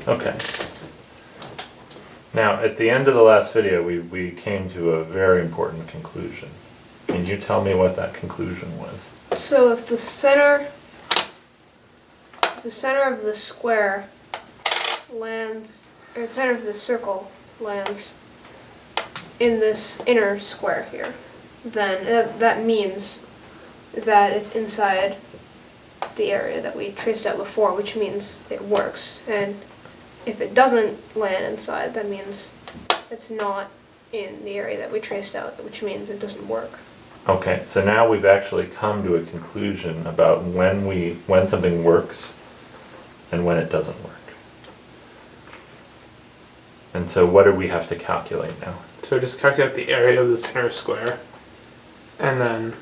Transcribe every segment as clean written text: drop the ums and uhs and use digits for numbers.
Okay. Now, at the end of the last video, we came to a very important conclusion. Can you tell me what that conclusion was? So if the center of the square lands, or the center of the circle lands in this inner square here, then that means that it's inside the area that we traced out before, which means it works. And if it doesn't land inside, that means it's not in the area that we traced out, which means it doesn't work. Okay, so now we've actually come to a conclusion about when something works and when it doesn't work. And so what do we have to calculate now? So just calculate the area of this inner square, and then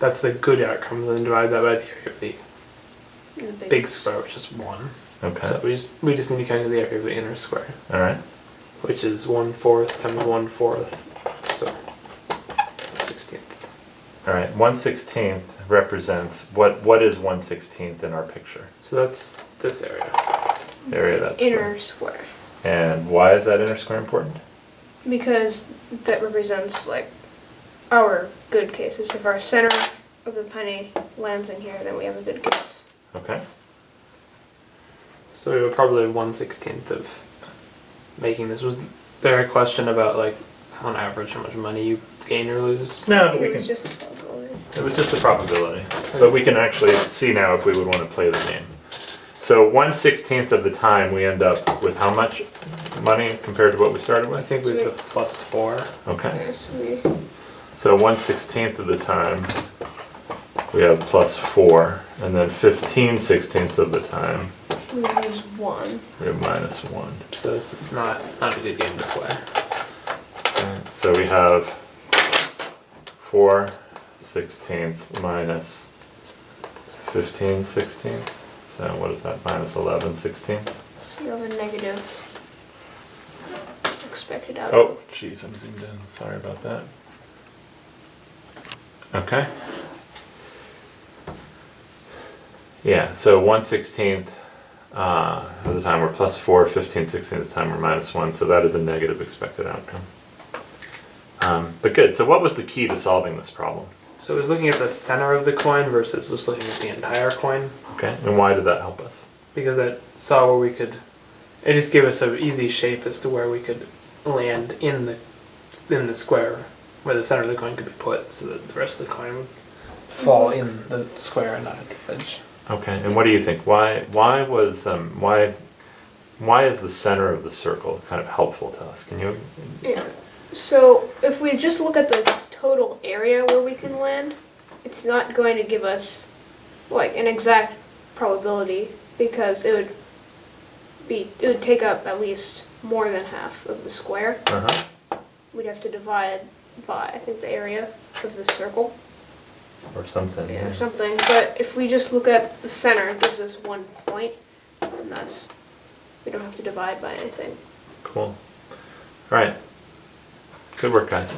that's the good outcomes, and divide that by the area of the big square, which is 1. Okay. So we just need to calculate the area of the inner square. All right. Which is 1/4 times 1/4, so 1/16. All right. 1/16 represents what is 1/16 in our picture? So that's this area. The area that's inner square. And why is that inner square important? Because that represents like our good cases. If our center of the penny lands in here, then we have a good case. Okay. So we were probably 1/16 of making this. Was there a question about like on average how much money you gain or lose? No, It was just a probability. It was just a probability. But we can actually see now if we would want to play the game. So 1/16 of the time we end up with how much money compared to what we started I with? think it was a +4. Okay. Okay, so we So 1/16 of the time we have +4, and then 15/16 of the time lose 1. we have -1. So this is not a good game to play. So we have 4/16 minus 15/16. So what is that? Minus 11/16. So you have a negative expected outcome. Oh, geez, I'm zoomed in. Sorry about that. Okay. Yeah, so 1/16 of the time we're +4, 15/16 of the time we're -1, so that is a negative expected outcome. But good, so what was the key to solving this problem? So it was looking at the center of the coin versus just looking at the entire coin, Okay, and why did that help us? because it saw where we could. It just gave us an easy shape as to where we could land in the square, where the center of the coin could be put, so that the rest of the coin would fall in the square and not at the edge. Okay, and what do you think? Why is the center of the circle kind of helpful to us? Can you? Yeah. So if we just look at the total area where we can land, it's not going to give us like an exact probability, because it would take up at least more than half of the square. We'd have to divide by, I think, the area of the circle. Or something. Yeah, or something. But if we just look at the center, it gives us 1 point, and we don't have to divide by anything. Cool. All right. Good work, guys.